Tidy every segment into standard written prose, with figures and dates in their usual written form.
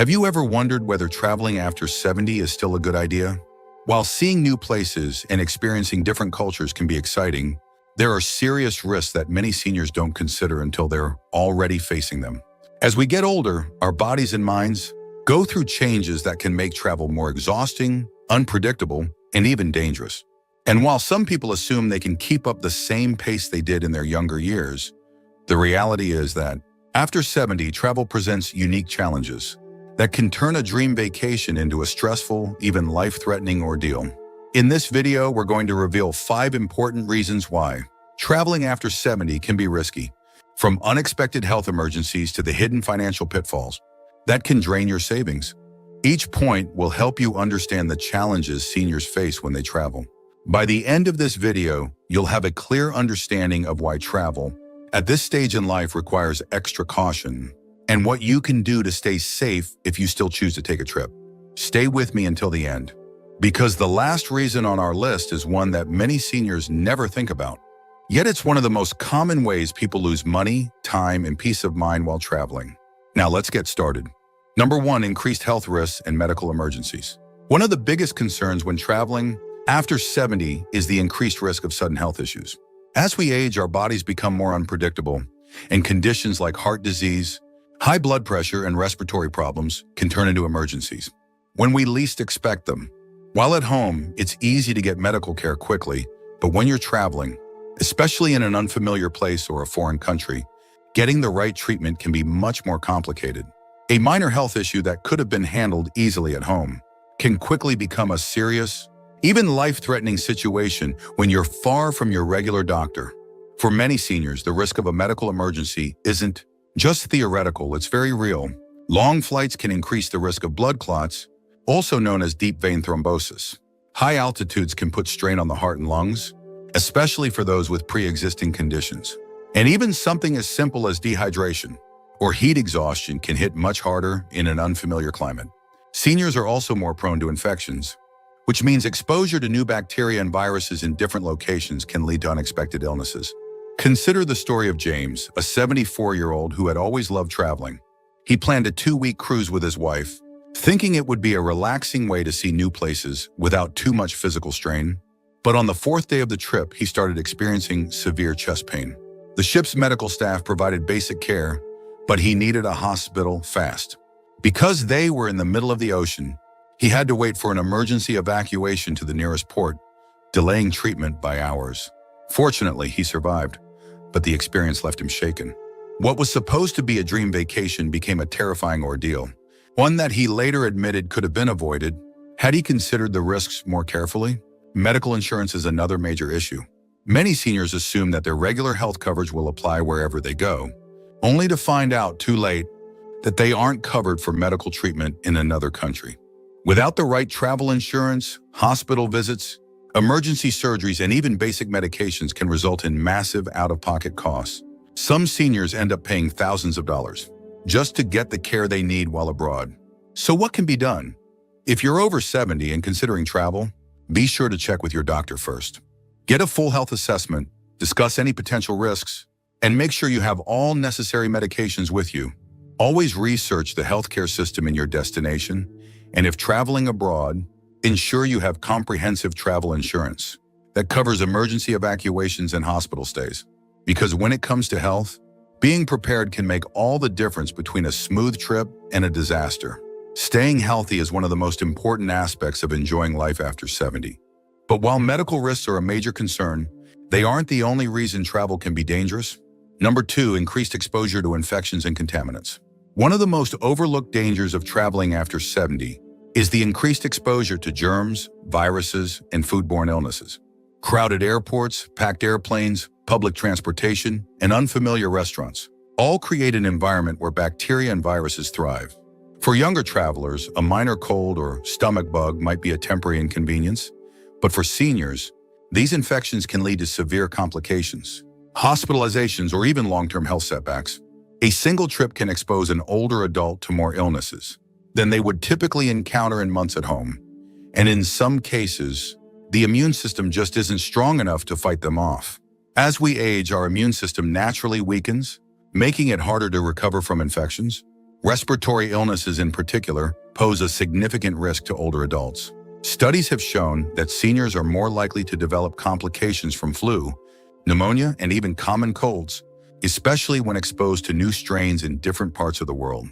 Have you ever wondered whether traveling after 70 is still a good idea? While seeing new places and experiencing different cultures can be exciting, there are serious risks that many seniors don't consider until they're already facing them. As we get older, our bodies and minds go through changes that can make travel more exhausting, unpredictable, and even dangerous. And while some people assume they can keep up the same pace they did in their younger years, the reality is that after 70, travel presents unique challenges that can turn a dream vacation into a stressful, even life-threatening ordeal. In this video, we're going to reveal 5 important reasons why traveling after 70 can be risky, from unexpected health emergencies to the hidden financial pitfalls that can drain your savings. Each point will help you understand the challenges seniors face when they travel. By the end of this video, you'll have a clear understanding of why travel at this stage in life requires extra caution and what you can do to stay safe if you still choose to take a trip. Stay with me until the end, because the last reason on our list is one that many seniors never think about. Yet it's one of the most common ways people lose money, time, and peace of mind while traveling. Now let's get started. Number 1, increased health risks and medical emergencies. One of the biggest concerns when traveling after 70 is the increased risk of sudden health issues. As we age, our bodies become more unpredictable, and conditions like heart disease, high blood pressure, and respiratory problems can turn into emergencies when we least expect them. While at home, it's easy to get medical care quickly, but when you're traveling, especially in an unfamiliar place or a foreign country, getting the right treatment can be much more complicated. A minor health issue that could have been handled easily at home can quickly become a serious, even life-threatening situation when you're far from your regular doctor. For many seniors, the risk of a medical emergency isn't just theoretical, it's very real. Long flights can increase the risk of blood clots, also known as deep vein thrombosis. High altitudes can put strain on the heart and lungs, especially for those with pre-existing conditions. And even something as simple as dehydration or heat exhaustion can hit much harder in an unfamiliar climate. Seniors are also more prone to infections, which means exposure to new bacteria and viruses in different locations can lead to unexpected illnesses. Consider the story of James, a 74-year-old who had always loved traveling. He planned a 2-week cruise with his wife, thinking it would be a relaxing way to see new places without too much physical strain. But on the 4th day of the trip, he started experiencing severe chest pain. The ship's medical staff provided basic care, but he needed a hospital fast. Because they were in the middle of the ocean, he had to wait for an emergency evacuation to the nearest port, delaying treatment by hours. Fortunately, he survived, but the experience left him shaken. What was supposed to be a dream vacation became a terrifying ordeal, one that he later admitted could have been avoided had he considered the risks more carefully. Medical insurance is another major issue. Many seniors assume that their regular health coverage will apply wherever they go, only to find out too late that they aren't covered for medical treatment in another country. Without the right travel insurance, hospital visits, emergency surgeries, and even basic medications can result in massive out-of-pocket costs. Some seniors end up paying thousands of dollars just to get the care they need while abroad. So what can be done? If you're over 70 and considering travel, be sure to check with your doctor first. Get a full health assessment, discuss any potential risks, and make sure you have all necessary medications with you. Always research the healthcare system in your destination, and if traveling abroad, ensure you have comprehensive travel insurance that covers emergency evacuations and hospital stays. Because when it comes to health, being prepared can make all the difference between a smooth trip and a disaster. Staying healthy is one of the most important aspects of enjoying life after 70. But while medical risks are a major concern, they aren't the only reason travel can be dangerous. Number 2, increased exposure to infections and contaminants. One of the most overlooked dangers of traveling after 70 is the increased exposure to germs, viruses, and foodborne illnesses. Crowded airports, packed airplanes, public transportation, and unfamiliar restaurants all create an environment where bacteria and viruses thrive. For younger travelers, a minor cold or stomach bug might be a temporary inconvenience, but for seniors, these infections can lead to severe complications, hospitalizations, or even long-term health setbacks. A single trip can expose an older adult to more illnesses than they would typically encounter in months at home. And in some cases, the immune system just isn't strong enough to fight them off. As we age, our immune system naturally weakens, making it harder to recover from infections. Respiratory illnesses in particular pose a significant risk to older adults. Studies have shown that seniors are more likely to develop complications from flu, pneumonia, and even common colds, especially when exposed to new strains in different parts of the world.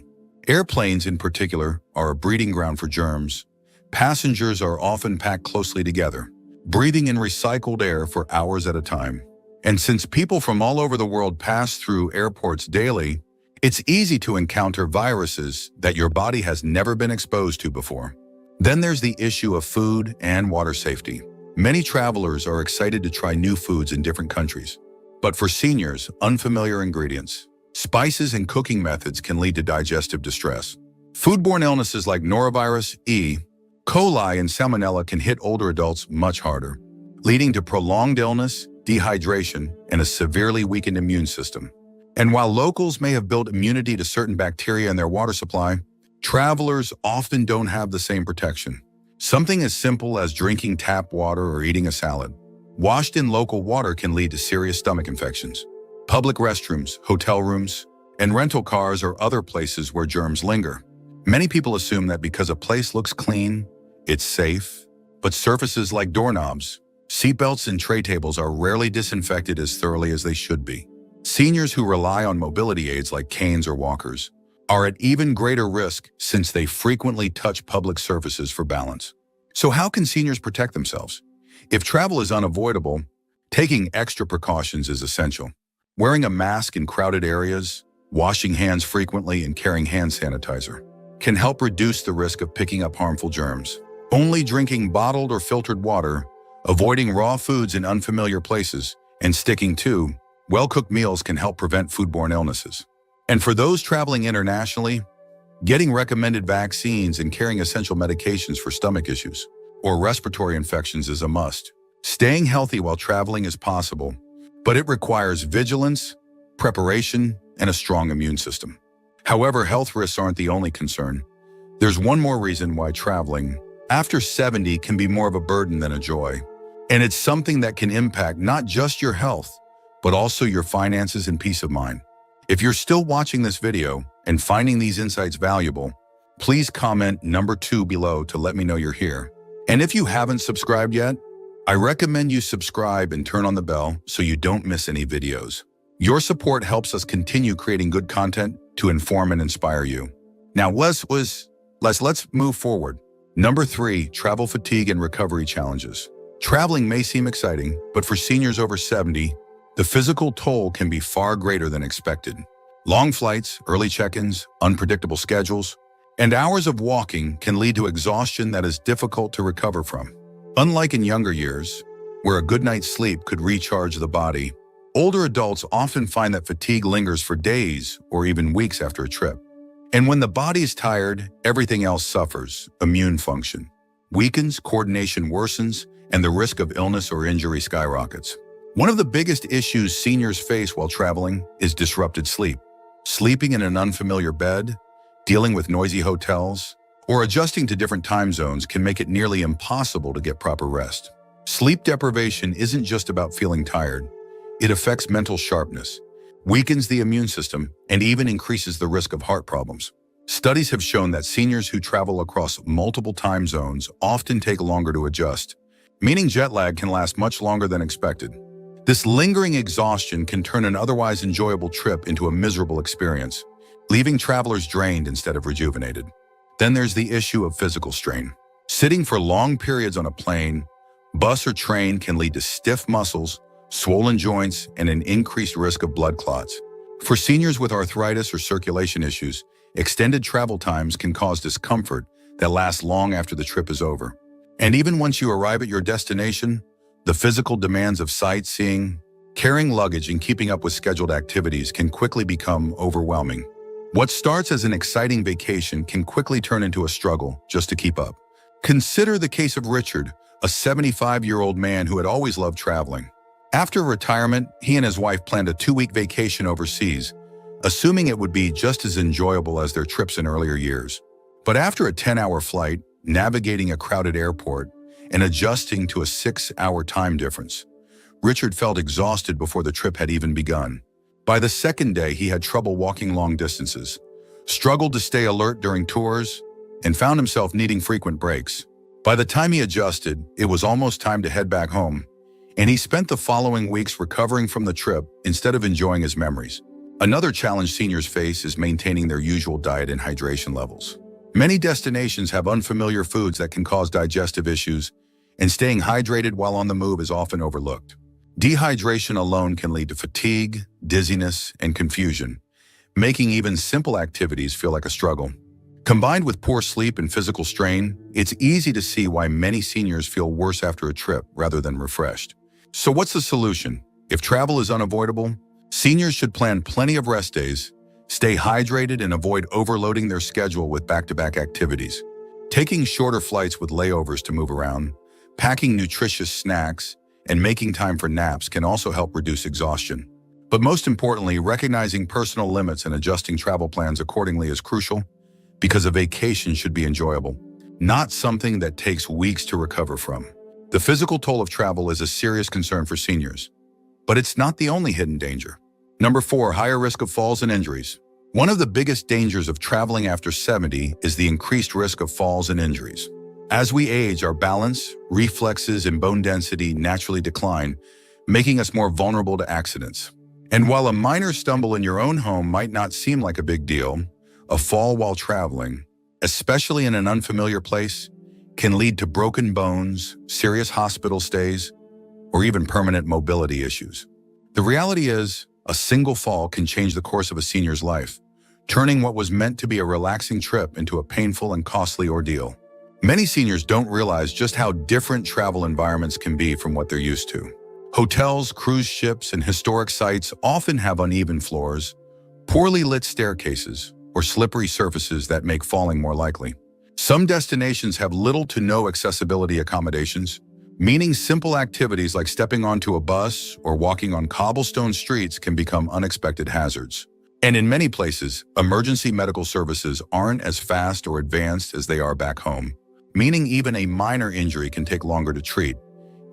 Airplanes in particular are a breeding ground for germs. Passengers are often packed closely together, breathing in recycled air for hours at a time. And since people from all over the world pass through airports daily, it's easy to encounter viruses that your body has never been exposed to before. Then there's the issue of food and water safety. Many travelers are excited to try new foods in different countries. But for seniors, unfamiliar ingredients, spices, and cooking methods can lead to digestive distress. Foodborne illnesses like norovirus, E. coli, and salmonella can hit older adults much harder, leading to prolonged illness, dehydration, and a severely weakened immune system. And while locals may have built immunity to certain bacteria in their water supply, travelers often don't have the same protection. Something as simple as drinking tap water or eating a salad washed in local water can lead to serious stomach infections. Public restrooms, hotel rooms, and rental cars are other places where germs linger. Many people assume that because a place looks clean, it's safe, but surfaces like doorknobs, seatbelts, and tray tables are rarely disinfected as thoroughly as they should be. Seniors who rely on mobility aids like canes or walkers are at even greater risk since they frequently touch public surfaces for balance. So how can seniors protect themselves? If travel is unavoidable, taking extra precautions is essential. Wearing a mask in crowded areas, washing hands frequently, and carrying hand sanitizer can help reduce the risk of picking up harmful germs. Only drinking bottled or filtered water, avoiding raw foods in unfamiliar places, and sticking to well-cooked meals can help prevent foodborne illnesses. And for those traveling internationally, getting recommended vaccines and carrying essential medications for stomach issues or respiratory infections is a must. Staying healthy while traveling is possible, but it requires vigilance, preparation, and a strong immune system. However, health risks aren't the only concern. There's one more reason why traveling after 70 can be more of a burden than a joy. And it's something that can impact not just your health, but also your finances and peace of mind. If you're still watching this video and finding these insights valuable, please comment number 2 below to let me know you're here. And if you haven't subscribed yet, I recommend you subscribe and turn on the bell so you don't miss any videos. Your support helps us continue creating good content to inform and inspire you. Now let's move forward. Number 3, travel fatigue and recovery challenges. Traveling may seem exciting, but for seniors over 70, the physical toll can be far greater than expected. Long flights, early check-ins, unpredictable schedules, and hours of walking can lead to exhaustion that is difficult to recover from. Unlike in younger years, where a good night's sleep could recharge the body, older adults often find that fatigue lingers for days or even weeks after a trip. And when the body is tired, everything else suffers. Immune function weakens, coordination worsens, and the risk of illness or injury skyrockets. One of the biggest issues seniors face while traveling is disrupted sleep. Sleeping in an unfamiliar bed, dealing with noisy hotels, or adjusting to different time zones can make it nearly impossible to get proper rest. Sleep deprivation isn't just about feeling tired. It affects mental sharpness, weakens the immune system, and even increases the risk of heart problems. Studies have shown that seniors who travel across multiple time zones often take longer to adjust, meaning jet lag can last much longer than expected. This lingering exhaustion can turn an otherwise enjoyable trip into a miserable experience, leaving travelers drained instead of rejuvenated. Then there's the issue of physical strain. Sitting for long periods on a plane, bus, or train can lead to stiff muscles, swollen joints, and an increased risk of blood clots. For seniors with arthritis or circulation issues, extended travel times can cause discomfort that lasts long after the trip is over. And even once you arrive at your destination, the physical demands of sightseeing, carrying luggage, and keeping up with scheduled activities can quickly become overwhelming. What starts as an exciting vacation can quickly turn into a struggle just to keep up. Consider the case of Richard, a 75-year-old man who had always loved traveling. After retirement, he and his wife planned a 2-week vacation overseas, assuming it would be just as enjoyable as their trips in earlier years. But after a 10-hour flight, navigating a crowded airport, and adjusting to a 6-hour time difference, Richard felt exhausted before the trip had even begun. By the second day, he had trouble walking long distances, struggled to stay alert during tours, and found himself needing frequent breaks. By the time he adjusted, it was almost time to head back home, and he spent the following weeks recovering from the trip instead of enjoying his memories. Another challenge seniors face is maintaining their usual diet and hydration levels. Many destinations have unfamiliar foods that can cause digestive issues, and staying hydrated while on the move is often overlooked. Dehydration alone can lead to fatigue, dizziness, and confusion, making even simple activities feel like a struggle. Combined with poor sleep and physical strain, it's easy to see why many seniors feel worse after a trip rather than refreshed. So what's the solution? If travel is unavoidable, seniors should plan plenty of rest days, stay hydrated, and avoid overloading their schedule with back-to-back activities. Taking shorter flights with layovers to move around, packing nutritious snacks, and making time for naps can also help reduce exhaustion. But most importantly, recognizing personal limits and adjusting travel plans accordingly is crucial, because a vacation should be enjoyable, not something that takes weeks to recover from. The physical toll of travel is a serious concern for seniors, but it's not the only hidden danger. Number 4, higher risk of falls and injuries. One of the biggest dangers of traveling after 70 is the increased risk of falls and injuries. As we age, our balance, reflexes, and bone density naturally decline, making us more vulnerable to accidents. And while a minor stumble in your own home might not seem like a big deal, a fall while traveling, especially in an unfamiliar place, can lead to broken bones, serious hospital stays, or even permanent mobility issues. The reality is, a single fall can change the course of a senior's life, turning what was meant to be a relaxing trip into a painful and costly ordeal. Many seniors don't realize just how different travel environments can be from what they're used to. Hotels, cruise ships, and historic sites often have uneven floors, poorly lit staircases, or slippery surfaces that make falling more likely. Some destinations have little to no accessibility accommodations, meaning simple activities like stepping onto a bus or walking on cobblestone streets can become unexpected hazards. And in many places, emergency medical services aren't as fast or advanced as they are back home, meaning even a minor injury can take longer to treat,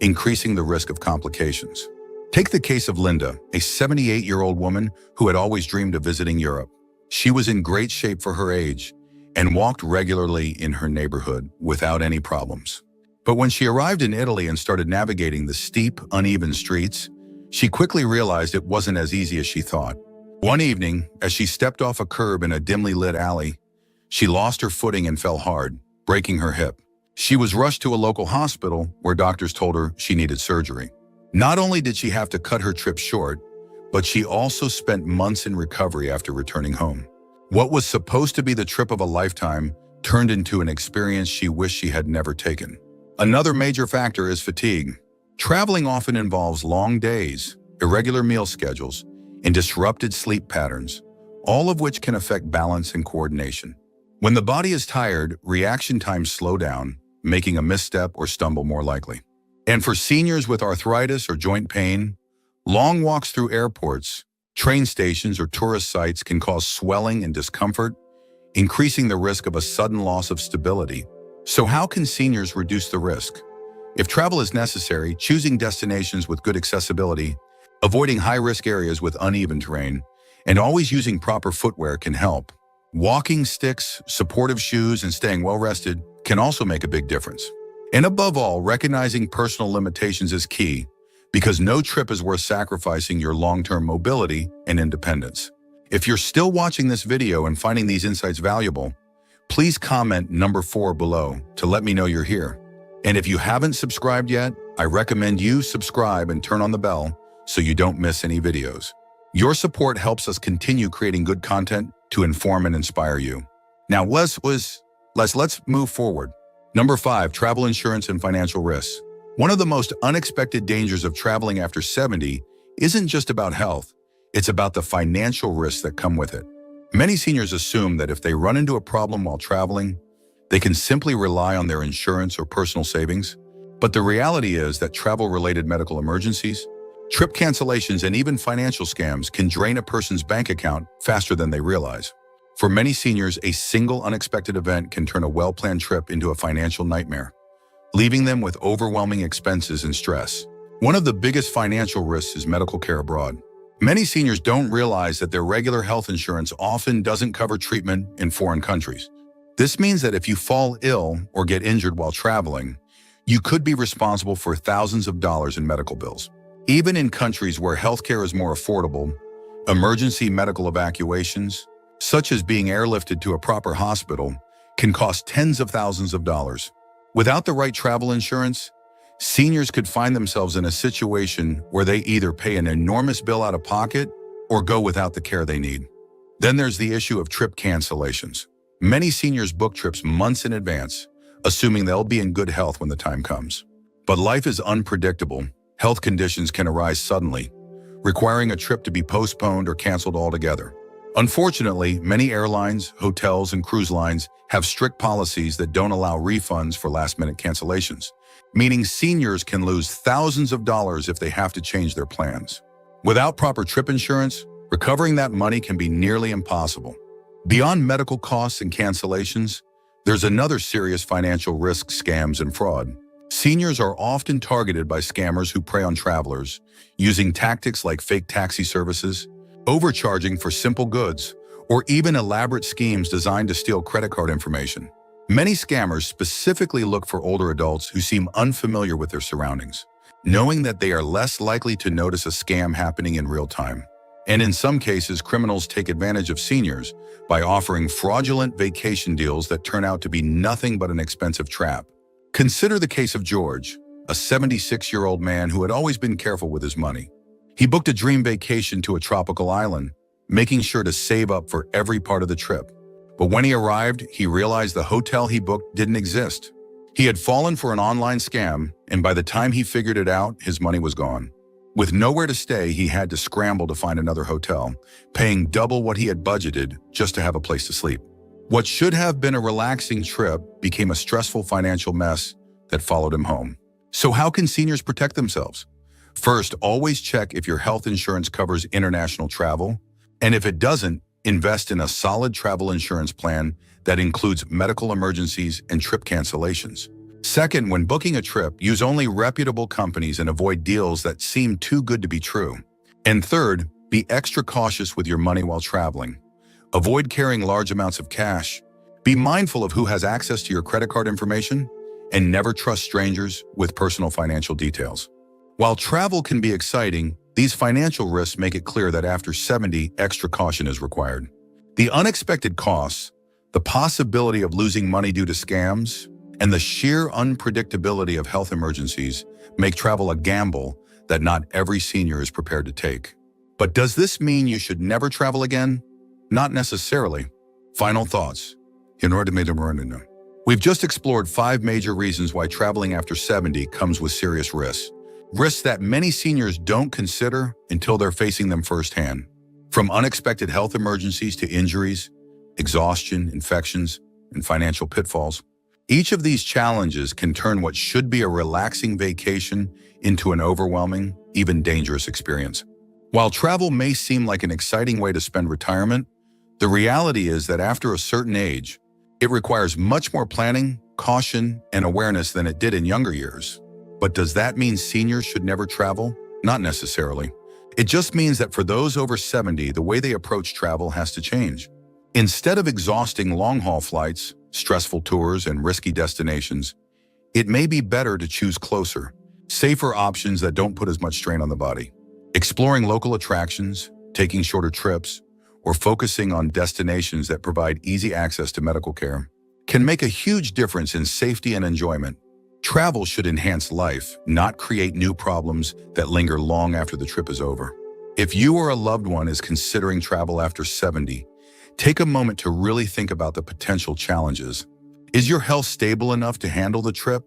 increasing the risk of complications. Take the case of Linda, a 78-year-old woman who had always dreamed of visiting Europe. She was in great shape for her age and walked regularly in her neighborhood without any problems. But when she arrived in Italy and started navigating the steep, uneven streets, she quickly realized it wasn't as easy as she thought. One evening, as she stepped off a curb in a dimly lit alley, she lost her footing and fell hard, breaking her hip. She was rushed to a local hospital where doctors told her she needed surgery. Not only did she have to cut her trip short, but she also spent months in recovery after returning home. What was supposed to be the trip of a lifetime turned into an experience she wished she had never taken. Another major factor is fatigue. Traveling often involves long days, irregular meal schedules, and disrupted sleep patterns, all of which can affect balance and coordination. When the body is tired, reaction times slow down, making a misstep or stumble more likely. And for seniors with arthritis or joint pain, long walks through airports, train stations, or tourist sites can cause swelling and discomfort, increasing the risk of a sudden loss of stability. So how can seniors reduce the risk? If travel is necessary, choosing destinations with good accessibility, avoiding high-risk areas with uneven terrain, and always using proper footwear can help. Walking sticks, supportive shoes, and staying well-rested can also make a big difference. And above all, recognizing personal limitations is key, because no trip is worth sacrificing your long-term mobility and independence. If you're still watching this video and finding these insights valuable, please comment number 4 below to let me know you're here. And if you haven't subscribed yet, I recommend you subscribe and turn on the bell so you don't miss any videos. Your support helps us continue creating good content to inform and inspire you. Now let's move forward. Number 5, travel insurance and financial risks. One of the most unexpected dangers of traveling after 70 isn't just about health, it's about the financial risks that come with it. Many seniors assume that if they run into a problem while traveling, they can simply rely on their insurance or personal savings. But the reality is that travel-related medical emergencies, trip cancellations, and even financial scams can drain a person's bank account faster than they realize. For many seniors, a single unexpected event can turn a well-planned trip into a financial nightmare, leaving them with overwhelming expenses and stress. One of the biggest financial risks is medical care abroad. Many seniors don't realize that their regular health insurance often doesn't cover treatment in foreign countries. This means that if you fall ill or get injured while traveling, you could be responsible for thousands of dollars in medical bills. Even in countries where healthcare is more affordable, emergency medical evacuations, such as being airlifted to a proper hospital, can cost tens of thousands of dollars. Without the right travel insurance, seniors could find themselves in a situation where they either pay an enormous bill out of pocket or go without the care they need. Then there's the issue of trip cancellations. Many seniors book trips months in advance, assuming they'll be in good health when the time comes. But life is unpredictable. Health conditions can arise suddenly, requiring a trip to be postponed or canceled altogether. Unfortunately, many airlines, hotels, and cruise lines have strict policies that don't allow refunds for last-minute cancellations, meaning seniors can lose thousands of dollars if they have to change their plans. Without proper trip insurance, recovering that money can be nearly impossible. Beyond medical costs and cancellations, there's another serious financial risk: scams and fraud. Seniors are often targeted by scammers who prey on travelers, using tactics like fake taxi services, overcharging for simple goods, or even elaborate schemes designed to steal credit card information. Many scammers specifically look for older adults who seem unfamiliar with their surroundings, knowing that they are less likely to notice a scam happening in real time. And in some cases, criminals take advantage of seniors by offering fraudulent vacation deals that turn out to be nothing but an expensive trap. Consider the case of George, a 76-year-old man who had always been careful with his money. He booked a dream vacation to a tropical island, making sure to save up for every part of the trip. But when he arrived, he realized the hotel he booked didn't exist. He had fallen for an online scam, and by the time he figured it out, his money was gone. With nowhere to stay, he had to scramble to find another hotel, paying double what he had budgeted just to have a place to sleep. What should have been a relaxing trip became a stressful financial mess that followed him home. So how can seniors protect themselves? First, always check if your health insurance covers international travel, and if it doesn't, invest in a solid travel insurance plan that includes medical emergencies and trip cancellations. Second, when booking a trip, use only reputable companies and avoid deals that seem too good to be true. And third, be extra cautious with your money while traveling. Avoid carrying large amounts of cash. Be mindful of who has access to your credit card information, and never trust strangers with personal financial details. While travel can be exciting, these financial risks make it clear that after 70, extra caution is required. The unexpected costs, the possibility of losing money due to scams, and the sheer unpredictability of health emergencies make travel a gamble that not every senior is prepared to take. But does this mean you should never travel again? Not necessarily. Final thoughts. We've just explored 5 major reasons why traveling after 70 comes with serious risks. Risks that many seniors don't consider until they're facing them firsthand. From unexpected health emergencies to injuries, exhaustion, infections, and financial pitfalls. Each of these challenges can turn what should be a relaxing vacation into an overwhelming, even dangerous experience. While travel may seem like an exciting way to spend retirement, the reality is that after a certain age, it requires much more planning, caution, and awareness than it did in younger years. But does that mean seniors should never travel? Not necessarily. It just means that for those over 70, the way they approach travel has to change. Instead of exhausting long-haul flights, stressful tours, and risky destinations, it may be better to choose closer, safer options that don't put as much strain on the body. Exploring local attractions, taking shorter trips, or focusing on destinations that provide easy access to medical care can make a huge difference in safety and enjoyment. Travel should enhance life, not create new problems that linger long after the trip is over. If you or a loved one is considering travel after 70, take a moment to really think about the potential challenges. Is your health stable enough to handle the trip?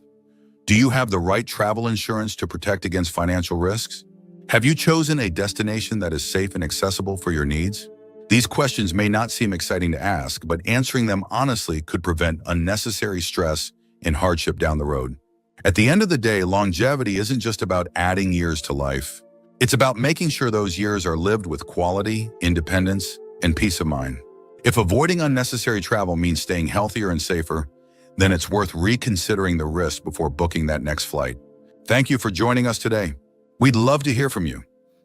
Do you have the right travel insurance to protect against financial risks? Have you chosen a destination that is safe and accessible for your needs? These questions may not seem exciting to ask, but answering them honestly could prevent unnecessary stress and hardship down the road. At the end of the day, longevity isn't just about adding years to life. It's about making sure those years are lived with quality, independence, and peace of mind. If avoiding unnecessary travel means staying healthier and safer, then it's worth reconsidering the risk before booking that next flight. Thank you for joining us today. We'd love to hear from you.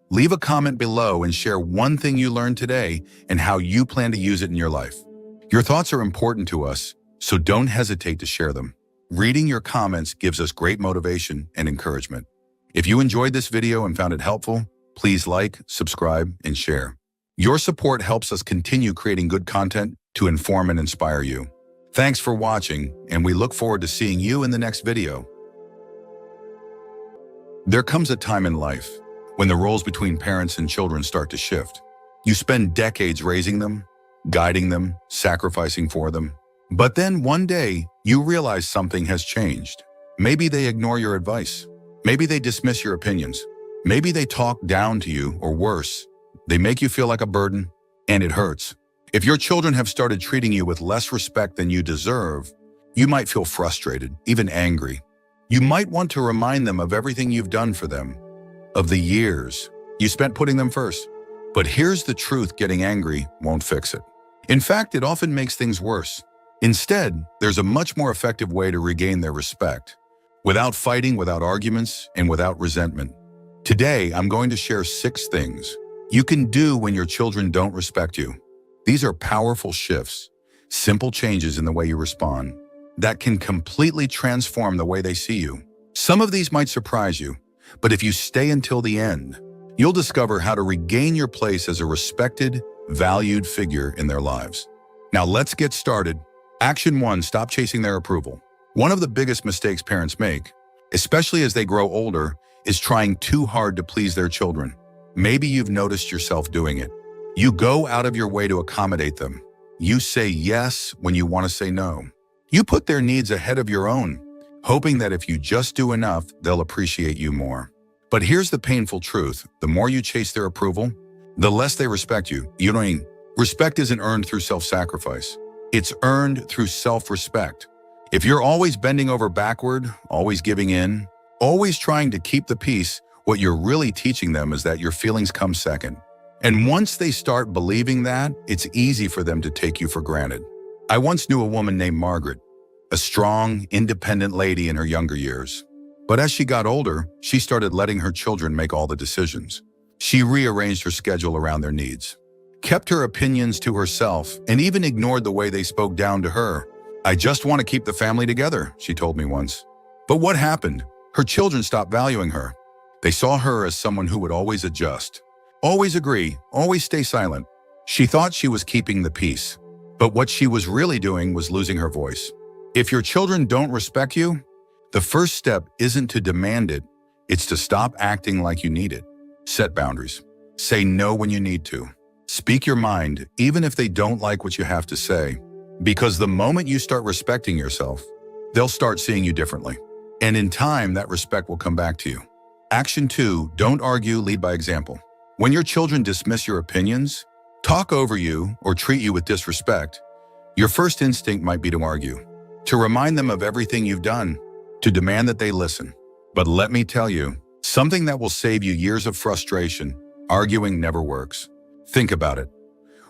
Leave a comment below and share one thing you learned today and how you plan to use it in your life. Your thoughts are important to us, so don't hesitate to share them. Reading your comments gives us great motivation and encouragement. If you enjoyed this video and found it helpful, please like, subscribe, and share. Your support helps us continue creating good content to inform and inspire you. Thanks for watching, and we look forward to seeing you in the next video. There comes a time in life when the roles between parents and children start to shift. You spend decades raising them, guiding them, sacrificing for them. But then one day, you realize something has changed. Maybe they ignore your advice. Maybe they dismiss your opinions. Maybe they talk down to you, or worse, they make you feel like a burden, and it hurts. If your children have started treating you with less respect than you deserve, you might feel frustrated, even angry. You might want to remind them of everything you've done for them, of the years you spent putting them first. But here's the truth: getting angry won't fix it. In fact, it often makes things worse. Instead, there's a much more effective way to regain their respect, without fighting, without arguments, and without resentment. Today, I'm going to share 6 things you can do when your children don't respect you. These are powerful shifts, simple changes in the way you respond, that can completely transform the way they see you. Some of these might surprise you, but if you stay until the end, you'll discover how to regain your place as a respected, valued figure in their lives. Now let's get started. Action 1, stop chasing their approval. One of the biggest mistakes parents make, especially as they grow older, is trying too hard to please their children. Maybe you've noticed yourself doing it. You go out of your way to accommodate them. You say yes when you want to say no. You put their needs ahead of your own, hoping that if you just do enough, they'll appreciate you more. But here's the painful truth: the more you chase their approval, the less they respect you. Respect isn't earned through self-sacrifice. It's earned through self-respect. If you're always bending over backward, always giving in, always trying to keep the peace, what you're really teaching them is that your feelings come second. And once they start believing that, it's easy for them to take you for granted. I once knew a woman named Margaret, a strong, independent lady in her younger years. But as she got older, she started letting her children make all the decisions. She rearranged her schedule around their needs, kept her opinions to herself, and even ignored the way they spoke down to her. "I just want to keep the family together," she told me once. But what happened? Her children stopped valuing her. They saw her as someone who would always adjust, always agree, always stay silent. She thought she was keeping the peace, but what she was really doing was losing her voice. If your children don't respect you, the first step isn't to demand it, it's to stop acting like you need it. Set boundaries. Say no when you need to. Speak your mind, even if they don't like what you have to say. Because the moment you start respecting yourself, they'll start seeing you differently. And in time, that respect will come back to you. Action 2, don't argue, lead by example. When your children dismiss your opinions, talk over you, or treat you with disrespect, your first instinct might be to argue, to remind them of everything you've done, to demand that they listen. But let me tell you, something that will save you years of frustration: arguing never works. Think about it.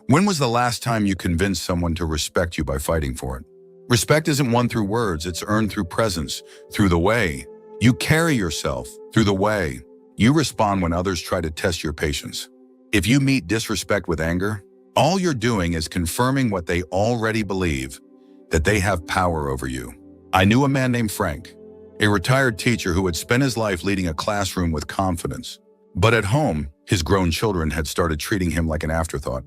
When was the last time you convinced someone to respect you by fighting for it? Respect isn't won through words, it's earned through presence, through the way you carry yourself, through the way you respond when others try to test your patience. If you meet disrespect with anger, all you're doing is confirming what they already believe, that they have power over you. I knew a man named Frank, a retired teacher who had spent his life leading a classroom with confidence. But at home, his grown children had started treating him like an afterthought.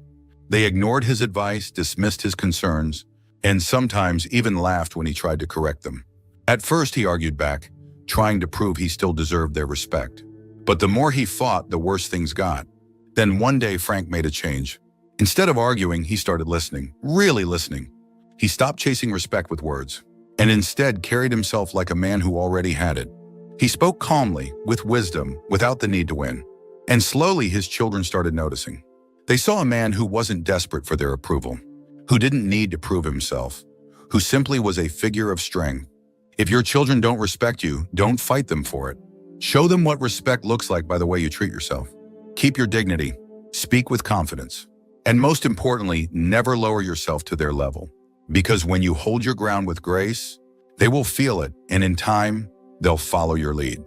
They ignored his advice, dismissed his concerns, and sometimes even laughed when he tried to correct them. At first, he argued back, trying to prove he still deserved their respect. But the more he fought, the worse things got. Then one day, Frank made a change. Instead of arguing, he started listening, really listening. He stopped chasing respect with words, and instead carried himself like a man who already had it. He spoke calmly, with wisdom, without the need to win. And slowly, his children started noticing. They saw a man who wasn't desperate for their approval, who didn't need to prove himself, who simply was a figure of strength. If your children don't respect you, don't fight them for it. Show them what respect looks like by the way you treat yourself. Keep your dignity, speak with confidence, and most importantly, never lower yourself to their level. Because when you hold your ground with grace, they will feel it, and in time, they'll follow your lead.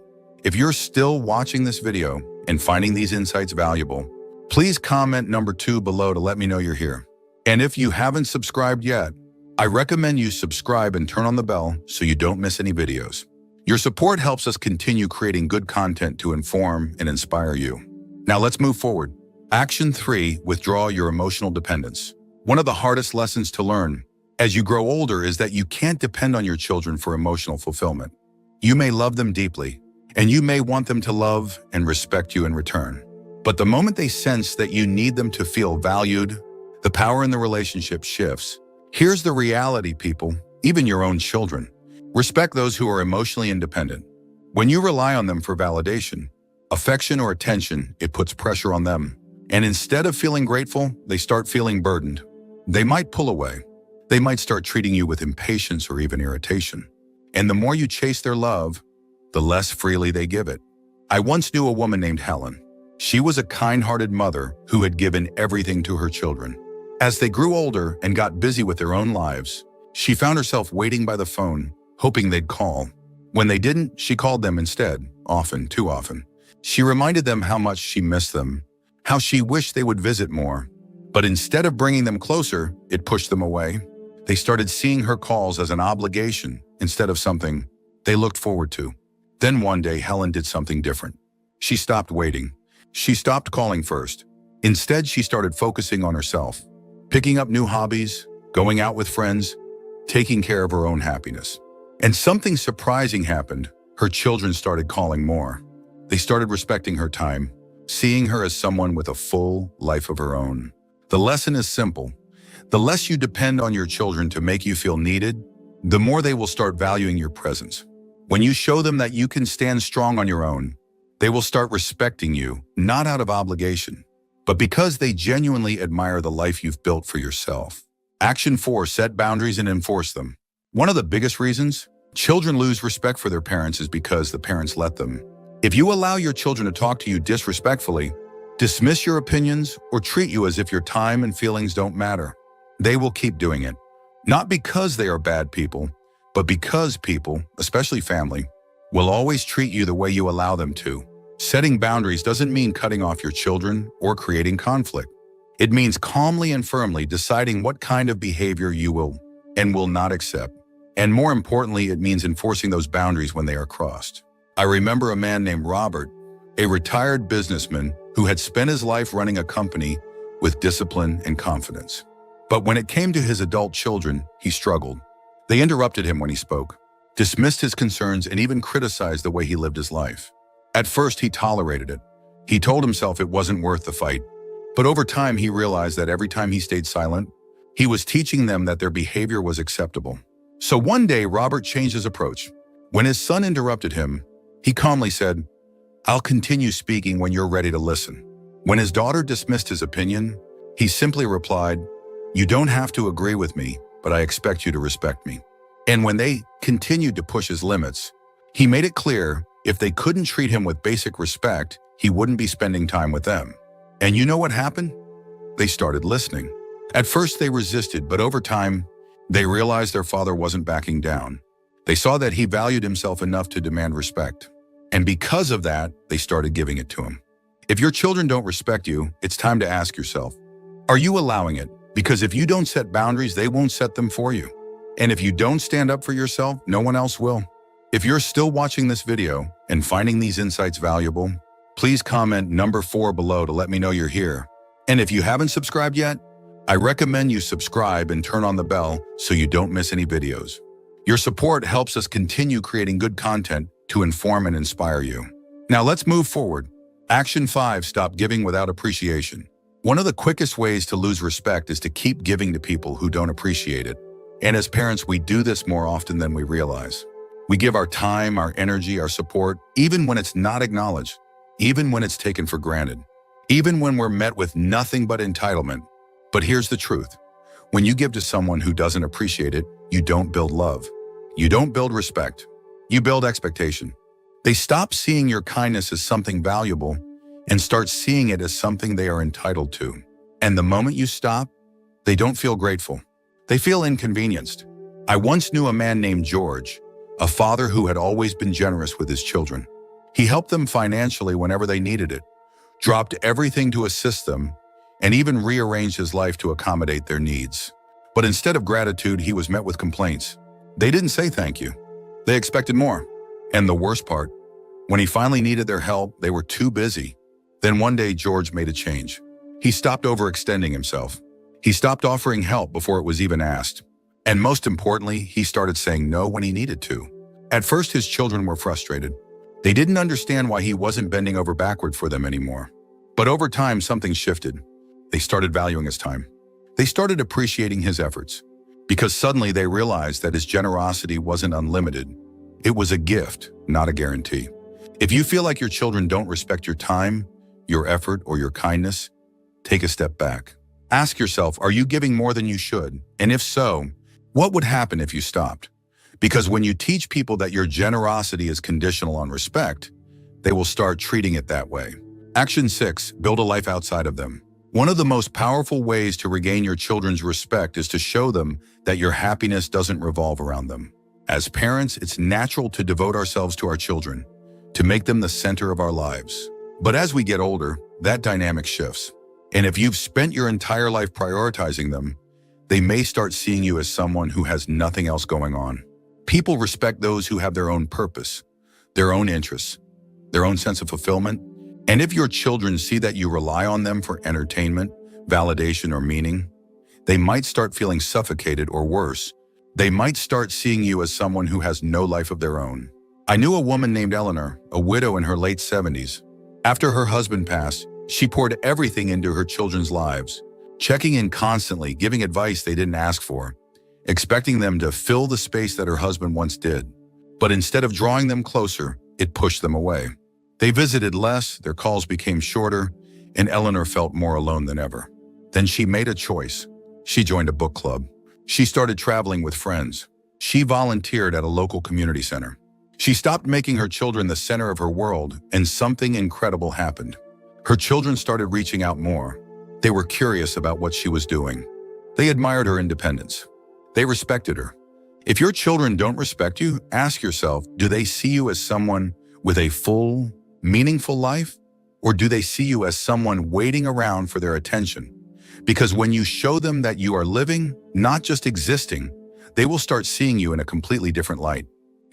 If you're still watching this video, and finding these insights valuable, please comment number 2 below to let me know you're here. And if you haven't subscribed yet, I recommend you subscribe and turn on the bell so you don't miss any videos. Your support helps us continue creating good content to inform and inspire you. Now let's move forward. Action 3, withdraw your emotional dependence. One of the hardest lessons to learn as you grow older is that you can't depend on your children for emotional fulfillment. You may love them deeply, and you may want them to love and respect you in return. But the moment they sense that you need them to feel valued, the power in the relationship shifts. Here's the reality, people, even your own children. Respect those who are emotionally independent. When you rely on them for validation, affection, or attention, it puts pressure on them. And instead of feeling grateful, they start feeling burdened. They might pull away. They might start treating you with impatience or even irritation. And the more you chase their love, the less freely they give it. I once knew a woman named Helen. She was a kind-hearted mother who had given everything to her children. As they grew older and got busy with their own lives, she found herself waiting by the phone, hoping they'd call. When they didn't, she called them instead, often, too often. She reminded them how much she missed them, how she wished they would visit more. But instead of bringing them closer, it pushed them away. They started seeing her calls as an obligation instead of something they looked forward to. Then one day, Helen did something different. She stopped waiting. She stopped calling first. Instead, she started focusing on herself, picking up new hobbies, going out with friends, taking care of her own happiness. And something surprising happened. Her children started calling more. They started respecting her time, seeing her as someone with a full life of her own. The lesson is simple. The less you depend on your children to make you feel needed, the more they will start valuing your presence. When you show them that you can stand strong on your own, they will start respecting you, not out of obligation, but because they genuinely admire the life you've built for yourself. Action 4, set boundaries and enforce them. One of the biggest reasons children lose respect for their parents is because the parents let them. If you allow your children to talk to you disrespectfully, dismiss your opinions, or treat you as if your time and feelings don't matter, they will keep doing it. Not because they are bad people, but because people, especially family, will always treat you the way you allow them to. Setting boundaries doesn't mean cutting off your children or creating conflict. It means calmly and firmly deciding what kind of behavior you will and will not accept. And more importantly, it means enforcing those boundaries when they are crossed. I remember a man named Robert, a retired businessman who had spent his life running a company with discipline and confidence. But when it came to his adult children, he struggled. They interrupted him when he spoke, dismissed his concerns, and even criticized the way he lived his life. At first, he tolerated it. He told himself it wasn't worth the fight. But over time, he realized that every time he stayed silent, he was teaching them that their behavior was acceptable. So one day, Robert changed his approach. When his son interrupted him, he calmly said, "I'll continue speaking when you're ready to listen." When his daughter dismissed his opinion, he simply replied, "You don't have to agree with me, but I expect you to respect me." And when they continued to push his limits, he made it clear if they couldn't treat him with basic respect, he wouldn't be spending time with them. And you know what happened? They started listening. At first they resisted, but over time, they realized their father wasn't backing down. They saw that he valued himself enough to demand respect. And because of that, they started giving it to him. If your children don't respect you, it's time to ask yourself, are you allowing it? Because if you don't set boundaries, they won't set them for you. And if you don't stand up for yourself, no one else will. If you're still watching this video and finding these insights valuable, please comment number 4 below to let me know you're here. And if you haven't subscribed yet, I recommend you subscribe and turn on the bell so you don't miss any videos. Your support helps us continue creating good content to inform and inspire you. Now let's move forward. Action 5, stop giving without appreciation. One of the quickest ways to lose respect is to keep giving to people who don't appreciate it. And as parents, we do this more often than we realize. We give our time, our energy, our support, even when it's not acknowledged, even when it's taken for granted, even when we're met with nothing but entitlement. But here's the truth. When you give to someone who doesn't appreciate it, you don't build love. You don't build respect. You build expectation. They stop seeing your kindness as something valuable and start seeing it as something they are entitled to. And the moment you stop, they don't feel grateful. They feel inconvenienced. I once knew a man named George, a father who had always been generous with his children. He helped them financially whenever they needed it, dropped everything to assist them, and even rearranged his life to accommodate their needs. But instead of gratitude, he was met with complaints. They didn't say thank you. They expected more. And the worst part, when he finally needed their help, they were too busy. Then one day, George made a change. He stopped overextending himself. He stopped offering help before it was even asked. And most importantly, he started saying no when he needed to. At first, his children were frustrated. They didn't understand why he wasn't bending over backward for them anymore. But over time, something shifted. They started valuing his time. They started appreciating his efforts, because suddenly they realized that his generosity wasn't unlimited. It was a gift, not a guarantee. If you feel like your children don't respect your time, your effort, or your kindness, take a step back. Ask yourself, are you giving more than you should? And if so, what would happen if you stopped? Because when you teach people that your generosity is conditional on respect, they will start treating it that way. Action 6, build a life outside of them. One of the most powerful ways to regain your children's respect is to show them that your happiness doesn't revolve around them. As parents, it's natural to devote ourselves to our children, to make them the center of our lives. But as we get older, that dynamic shifts. And if you've spent your entire life prioritizing them, they may start seeing you as someone who has nothing else going on. People respect those who have their own purpose, their own interests, their own sense of fulfillment. And if your children see that you rely on them for entertainment, validation, or meaning, they might start feeling suffocated, or worse, they might start seeing you as someone who has no life of their own. I knew a woman named Eleanor, a widow in her late 70s. After her husband passed, she poured everything into her children's lives, checking in constantly, giving advice they didn't ask for, expecting them to fill the space that her husband once did. But instead of drawing them closer, it pushed them away. They visited less, their calls became shorter, and Eleanor felt more alone than ever. Then she made a choice. She joined a book club. She started traveling with friends. She volunteered at a local community center. She stopped making her children the center of her world, and something incredible happened. Her children started reaching out more. They were curious about what she was doing. They admired her independence. They respected her. If your children don't respect you, ask yourself, do they see you as someone with a full, meaningful life? Or do they see you as someone waiting around for their attention? Because when you show them that you are living, not just existing, they will start seeing you in a completely different light.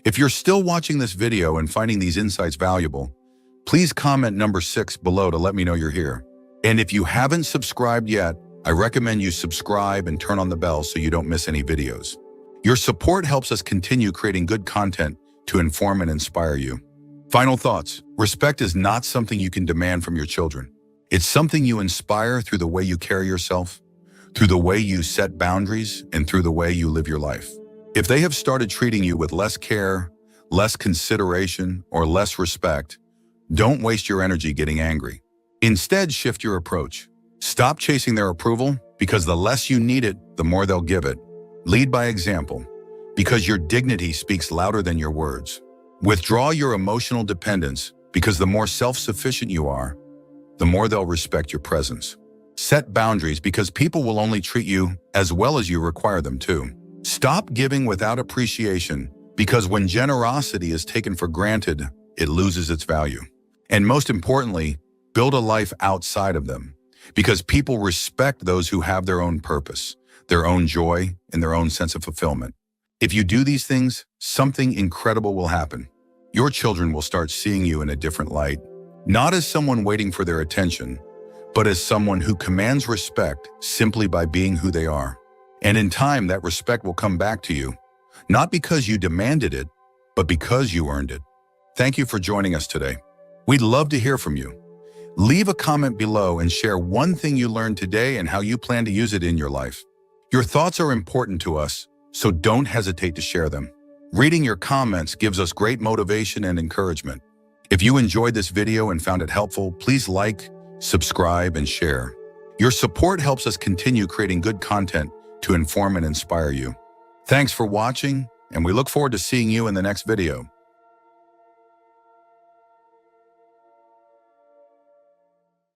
If you're still watching this video and finding these insights valuable, please comment number 6 below to let me know you're here. And if you haven't subscribed yet, I recommend you subscribe and turn on the bell so you don't miss any videos. Your support helps us continue creating good content to inform and inspire you. Final thoughts. Respect is not something you can demand from your children. It's something you inspire through the way you carry yourself, through the way you set boundaries, and through the way you live your life. If they have started treating you with less care, less consideration, or less respect, don't waste your energy getting angry. Instead, shift your approach. Stop chasing their approval, because the less you need it, the more they'll give it. Lead by example, because your dignity speaks louder than your words. Withdraw your emotional dependence, because the more self-sufficient you are, the more they'll respect your presence. Set boundaries, because people will only treat you as well as you require them to. Stop giving without appreciation, because when generosity is taken for granted, it loses its value. And most importantly, build a life outside of them, because people respect those who have their own purpose, their own joy, and their own sense of fulfillment. If you do these things, something incredible will happen. Your children will start seeing you in a different light, not as someone waiting for their attention, but as someone who commands respect simply by being who they are. And in time, that respect will come back to you, not because you demanded it, but because you earned it. Thank you for joining us today. We'd love to hear from you. Leave a comment below and share one thing you learned today and how you plan to use it in your life. Your thoughts are important to us, so don't hesitate to share them. Reading your comments gives us great motivation and encouragement. If you enjoyed this video and found it helpful, please like, subscribe, and share. Your support helps us continue creating good content to inform and inspire you. Thanks for watching, and we look forward to seeing you in the next video.